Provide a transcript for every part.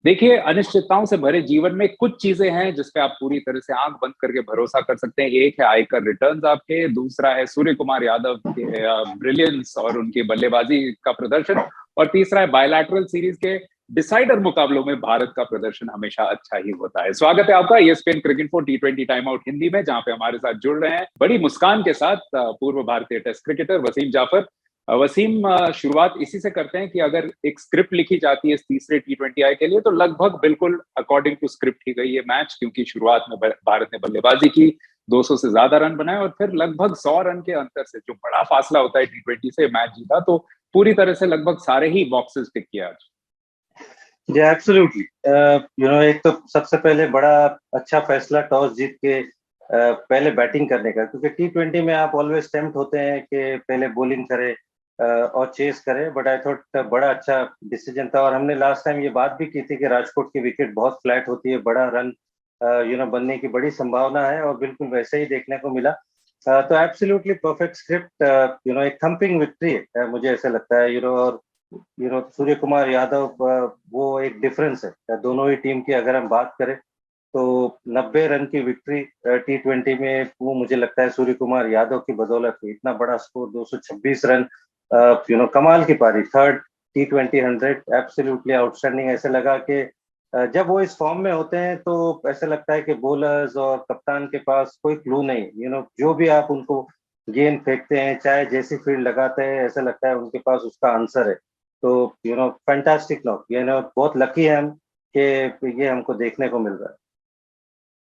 देखिए, अनिश्चितताओं से भरे जीवन में कुछ चीजें हैं जिस पे आप पूरी तरह से आंख बंद करके भरोसा कर सकते हैं। एक है आयकर रिटर्न्स आपके, दूसरा है सूर्य कुमार यादव के ब्रिलियंस और उनकी बल्लेबाजी का प्रदर्शन, और तीसरा है बायलैटरल सीरीज के डिसाइडर मुकाबलों में भारत का प्रदर्शन हमेशा अच्छा ही होता है। स्वागत है आपका ESPN cricket for T20 time out Hindi में, जहां पे हमारे साथ जुड़ रहे हैं बड़ी मुस्कान के साथ पूर्व भारतीय टेस्ट क्रिकेटर वसीम जाफर। वसीम, शुरुआत इसी से करते हैं कि अगर एक स्क्रिप्ट लिखी जाती है इस तीसरे T20I के लिए, तो लगभग बिल्कुल अकॉर्डिंग टू स्क्रिप्ट ही गई ये मैच, क्योंकि शुरुआत में भारत ने बल्लेबाजी की, 200 से ज्यादा रन बनाए और फिर लगभग 100 रन के अंतर से, जो बड़ा फासला होता है T20 से, मैच जीता। तो पूरी तरह से लगभग सारे ही बॉक्सेस टिक किया आज। जी एब्सोल्युटली। एक तो सबसे पहले बड़ा अच्छा फैसला टॉस जीत के पहले बैटिंग करने का, क्योंकि T20 में आप ऑलवेज टेम्प्ट होते हैं कि पहले बॉलिंग करें और चेस करें, बट आई थॉट बड़ा अच्छा डिसीजन था। और हमने लास्ट टाइम ये बात भी की थी कि राजकोट की विकेट बहुत फ्लैट होती है, बड़ा रन बनने की बड़ी संभावना है, और बिल्कुल वैसे ही देखने को मिला। तो एब्सोल्युटली परफेक्ट स्क्रिप्ट, एक थम्पिंग विक्ट्री है, मुझे ऐसा लगता है। और सूर्य कुमार यादव, वो एक डिफरेंस है दोनों ही टीम की। अगर हम बात करें तो 90 रन की विक्ट्री T20 में, वो मुझे लगता है सूर्य कुमार यादव की बदौलत हुई। इतना बड़ा स्कोर, 226 रन, कमाल की पारी, थर्ड T20 100, एब्सोल्युटली आउटस्टैंडिंग। ऐसे लगा कि जब वो इस फॉर्म में होते हैं तो ऐसा लगता है कि बॉलर्स और कप्तान के पास कोई क्लू नहीं। जो भी आप उनको गेंद फेंकते हैं, चाहे जैसी फील्ड लगाते हैं, ऐसा लगता है उनके पास उसका आंसर है। तो फैंटास्टिक नॉक, बहुत लकी है हम कि ये हमको देखने को मिल रहा है।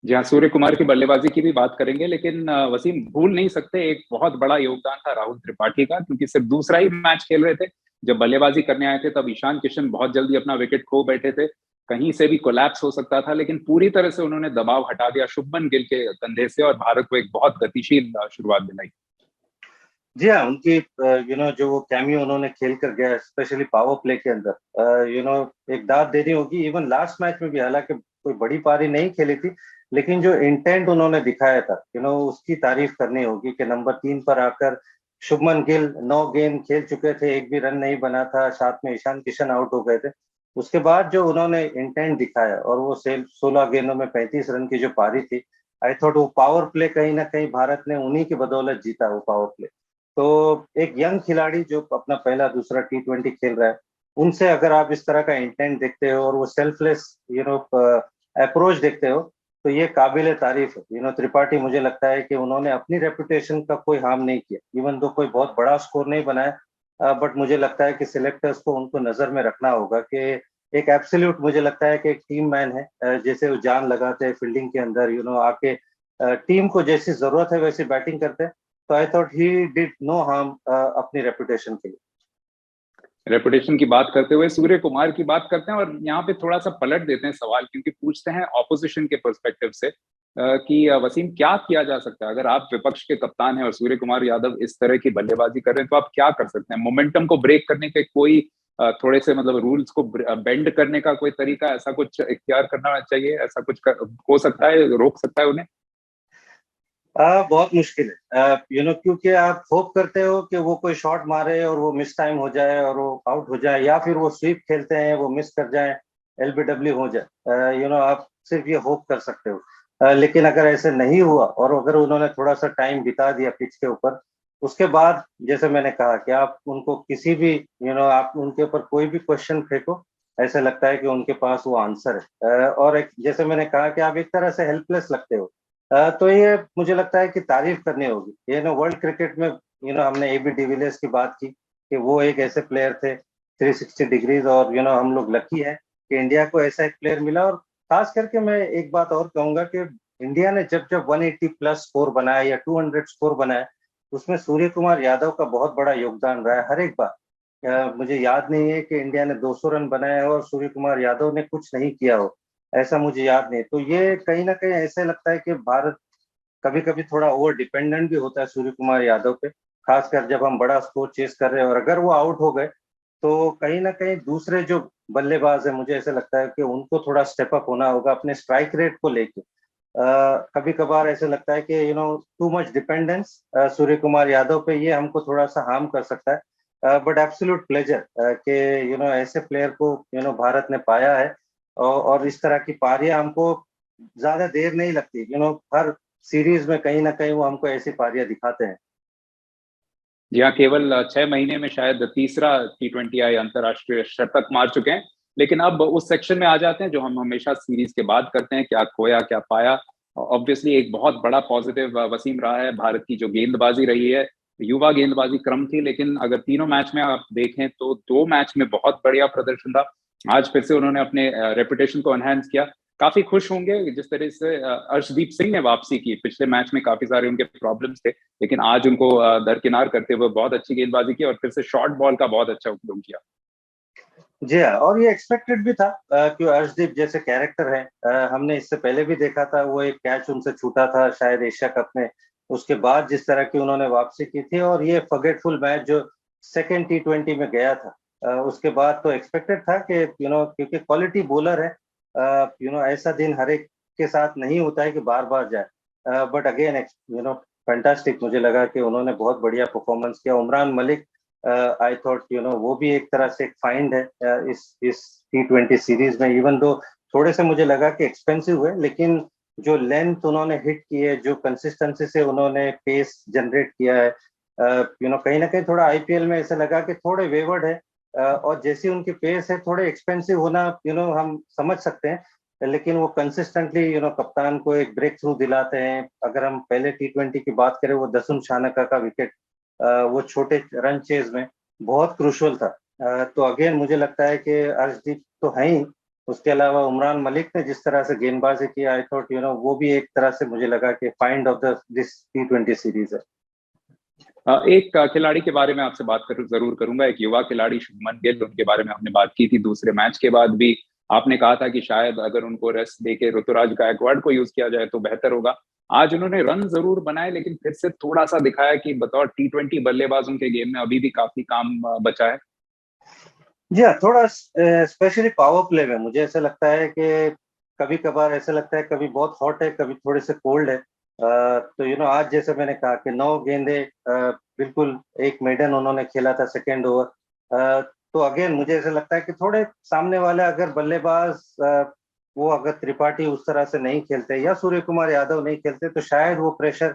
जी हाँ, सूर्य कुमार की बल्लेबाजी की भी बात करेंगे, लेकिन वसीम, भूल नहीं सकते एक बहुत बड़ा योगदान था राहुल त्रिपाठी का, क्योंकि सिर्फ दूसरा ही मैच खेल रहे थे। जब बल्लेबाजी करने आए थे तब ईशान किशन बहुत जल्दी अपना विकेट खो बैठे थे, कहीं से भी कोलैप्स हो सकता था, लेकिन पूरी तरह से उन्होंने दबाव हटा दिया शुभमन गिल के कंधे से और भारत को एक बहुत गतिशील शुरुआत दिलाई। जी हाँ, उनकी जो वो कैमियो उन्होंने खेल कर गया, स्पेशली पावर प्ले के अंदर, एक दाद देनी होगी। इवन लास्ट मैच में भी, हालांकि कोई बड़ी पारी नहीं खेली थी, लेकिन जो इंटेंट उन्होंने दिखाया था, उसकी तारीफ करनी होगी कि नंबर 3 पर आकर शुभमन गिल 9 गेंद खेल चुके थे, एक भी रन नहीं बना था, साथ में ईशान किशन आउट हो गए थे। उसके बाद जो उन्होंने इंटेंट दिखाया, और वो 16 गेंदों में 35 रन की जो पारी थी, आई थॉट वो पावर प्ले कहीं ना कहीं भारत ने उन्हीं की बदौलत जीता वो पावर प्ले। तो एक यंग खिलाड़ी जो अपना पहला दूसरा T20 खेल रहा है, उनसे अगर आप इस तरह का इंटेंट देखते हो और वो सेल्फलेस अप्रोच देखते हो, तो ये काबिल तारीफ है। त्रिपाठी, मुझे लगता है कि उन्होंने अपनी रेपुटेशन का कोई हार्म नहीं किया, इवन तो कोई बहुत बड़ा स्कोर नहीं बनाया, बट मुझे लगता है कि सिलेक्टर्स को उनको नजर में रखना होगा कि एक एब्सोल्यूट, मुझे लगता है कि एक टीम मैन है, जैसे वो जान लगाते हैं फील्डिंग के अंदर, आके टीम को जैसी जरूरत है वैसी बैटिंग करते हैं। तो I thought he did no harm अपनी रेपुटेशन के लिए। रेपुटेशन की बात करते हुए सूर्य कुमार की बात करते हैं, और यहाँ पे थोड़ा सा पलट देते हैं सवाल, क्योंकि पूछते हैं ऑपोजिशन के पर्सपेक्टिव से कि वसीम, क्या किया जा सकता है अगर आप विपक्ष के कप्तान हैं और सूर्य कुमार यादव इस तरह की बल्लेबाजी कर रहे हैं, तो आप क्या कर सकते हैं? मोमेंटम को ब्रेक करने के कोई थोड़े से मतलब रूल्स को बेंड करने का कोई तरीका, ऐसा कुछ इख्तियार करना चाहिए? ऐसा कुछ हो सकता है, रोक सकता है उन्हें? बहुत मुश्किल है, क्योंकि आप होप करते हो कि वो कोई शॉट मारे और वो मिस टाइम हो जाए और वो आउट हो जाए, या फिर वो स्वीप खेलते हैं, वो मिस कर जाए, LBW हो जाए। आप सिर्फ ये होप कर सकते हो। लेकिन अगर ऐसे नहीं हुआ और अगर उन्होंने थोड़ा सा टाइम बिता दिया पिच के ऊपर, उसके बाद जैसे मैंने कहा कि आप उनको किसी भी, आप उनके ऊपर कोई भी क्वेश्चन फेंको, ऐसा लगता है कि उनके पास वो आंसर है। और एक, जैसे मैंने कहा कि आप एक तरह से हेल्पलेस लगते हो। तो ये मुझे लगता है कि तारीफ करनी होगी। वर्ल्ड क्रिकेट में, हमने AB डिविलियर्स की बात की कि वो एक ऐसे प्लेयर थे 360 डिग्रीज, और हम लोग लकी है कि इंडिया को ऐसा एक प्लेयर मिला। और खास करके मैं एक बात और कहूंगा कि इंडिया ने जब जब 180 प्लस स्कोर बनाया या 200 स्कोर बनाया, उसमें सूर्य कुमार यादव का बहुत बड़ा योगदान रहा है हर एक बार। मुझे याद नहीं है कि इंडिया ने 200 रन बनाए हो और सूर्य कुमार यादव ने कुछ नहीं किया हो, ऐसा मुझे याद नहीं। तो ये कहीं ना कहीं ऐसे लगता है कि भारत कभी कभी थोड़ा ओवर डिपेंडेंट भी होता है सूर्य कुमार यादव पे, खासकर जब हम बड़ा स्कोर चेस कर रहे हैं, और अगर वो आउट हो गए तो कहीं ना कहीं दूसरे जो बल्लेबाज है, मुझे ऐसा लगता है कि उनको थोड़ा स्टेप अप होना होगा अपने स्ट्राइक रेट को लेके। कभी कभार ऐसे लगता है कि too much dependence Surya Kumar Yadav पे, ये हमको थोड़ा सा हार्म कर सकता है। बट एब्सोल्यूट प्लेजर कि ऐसे प्लेयर को भारत ने पाया है। और इस तरह की पारियां हमको ज्यादा देर नहीं लगती, हर सीरीज में कहीं ना कहीं वो हमको ऐसी पारियां दिखाते हैं। जी हाँ, केवल 6 महीने में शायद तीसरा T20 अंतर्राष्ट्रीय शतक मार चुके हैं। लेकिन अब उस सेक्शन में आ जाते हैं जो हम हमेशा सीरीज के बाद करते हैं, क्या खोया क्या पाया। ऑब्वियसली एक बहुत बड़ा पॉजिटिव वसीम रहा है भारत की जो गेंदबाजी रही है। युवा गेंदबाजी क्रम थी, लेकिन अगर तीनों मैच में आप देखें तो 2 मैच में बहुत बढ़िया प्रदर्शन था। आज फिर से उन्होंने अपने रेपुटेशन को एनहांस किया। काफी खुश होंगे जिस तरह से अर्शदीप सिंह ने वापसी की। पिछले मैच में काफी सारे उनके प्रॉब्लम्स थे, लेकिन आज उनको दरकिनार करते हुए बहुत अच्छी गेंदबाजी की और फिर से शॉर्ट बॉल का बहुत अच्छा उपयोग किया। जी हाँ, और ये एक्सपेक्टेड भी था कि अर्शदीप जैसे कैरेक्टर है, हमने इससे पहले भी देखा था, वो एक कैच उनसे छूटा था शायद एशिया कप में, उसके बाद जिस तरह की उन्होंने वापसी की थी, और ये फॉरगेटफुल मैच जो सेकेंड T20 में गया था, उसके बाद तो एक्सपेक्टेड था कि क्योंकि क्वालिटी बॉलर है, ऐसा दिन हर एक के साथ नहीं होता है कि बार बार जाए, बट अगेन फैंटास्टिक, मुझे लगा कि उन्होंने बहुत बढ़िया परफॉर्मेंस किया। उमरान मलिक, आई थॉट वो भी एक तरह से एक फाइंड है इस T20 सीरीज में, इवन दो थोड़े से मुझे लगा कि एक्सपेंसिव हुए, लेकिन जो लेंथ उन्होंने हिट की है, जो कंसिस्टेंसी से उन्होंने पेस जनरेट किया है, कहीं ना कहीं थोड़ा IPL में ऐसा लगा कि थोड़े वेवर्ड है, और जैसी उनकी पेस है थोड़े एक्सपेंसिव होना हम समझ सकते हैं, लेकिन वो कंसिस्टेंटली कप्तान को एक ब्रेक थ्रू दिलाते हैं। अगर हम पहले T20 की बात करें, वो दसुन शानका का विकेट वो छोटे रन चेज में बहुत क्रूशल था। तो अगेन मुझे लगता है कि अर्शदीप तो है ही, उसके अलावा उमरान मलिक ने जिस तरह से गेंदबाजी की, आई थॉट वो भी एक तरह से मुझे लगा कि find of this T20 series है। एक खिलाड़ी के बारे में आपसे बात जरूर करूंगा, एक युवा खिलाड़ी शुभमन गिल, उनके बारे में हमने बात की थी दूसरे मैच के बाद भी। आपने कहा था कि शायद अगर उनको रेस्ट देके ऋतुराज गायकवाड़ को यूज किया जाए तो बेहतर होगा। आज उन्होंने रन जरूर बनाए, लेकिन फिर से थोड़ा सा दिखाया कि बतौर T20 बल्लेबाज उनके गेम में अभी भी काफी काम बचा है। जी हाँ, थोड़ा स्पेशली पावर प्ले में मुझे ऐसा लगता है कि कभी कभार ऐसा लगता है, कभी बहुत हॉट है, कभी थोड़े से कोल्ड है। तो आज जैसे मैंने कहा कि 9 गेंदे, बिल्कुल एक मेडन उन्होंने खेला था सेकेंड ओवर। तो अगेन मुझे ऐसा लगता है कि थोड़े सामने वाले अगर बल्लेबाज, वो अगर त्रिपाठी उस तरह से नहीं खेलते या सूर्य कुमार यादव नहीं खेलते, तो शायद वो प्रेशर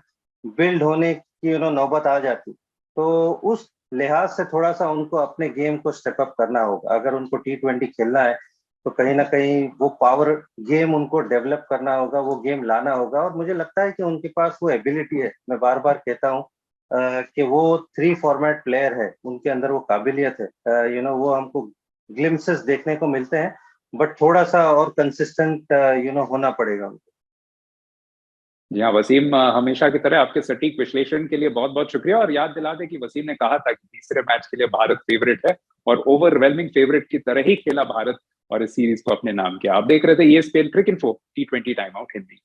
बिल्ड होने की नौबत आ जाती। तो उस लिहाज से थोड़ा सा उनको अपने गेम को स्टेप अप करना होगा। अगर उनको T20 खेलना है तो कहीं ना कहीं वो पावर गेम उनको डेवलप करना होगा, वो गेम लाना होगा, और मुझे लगता है कि उनके पास वो एबिलिटी है। मैं बार बार कहता हूँ कि वो 3 फॉर्मेट प्लेयर है, उनके अंदर वो काबिलियत है। वो हमको ग्लिम्सेस देखने को मिलते हैं, बट थोड़ा सा और कंसिस्टेंट होना पड़ेगा उनको। जी हाँ वसीम, हमेशा की तरह आपके सटीक विश्लेषण के लिए बहुत बहुत शुक्रिया। और याद दिला दें कि वसीम ने कहा था कि तीसरे मैच के लिए भारत फेवरेट है, और ओवरवेलमिंग फेवरेट की तरह ही खेला भारत और इस सीरीज को अपने नाम किया। आप देख रहे थे ESPN Cricinfo T20 time out Hindi.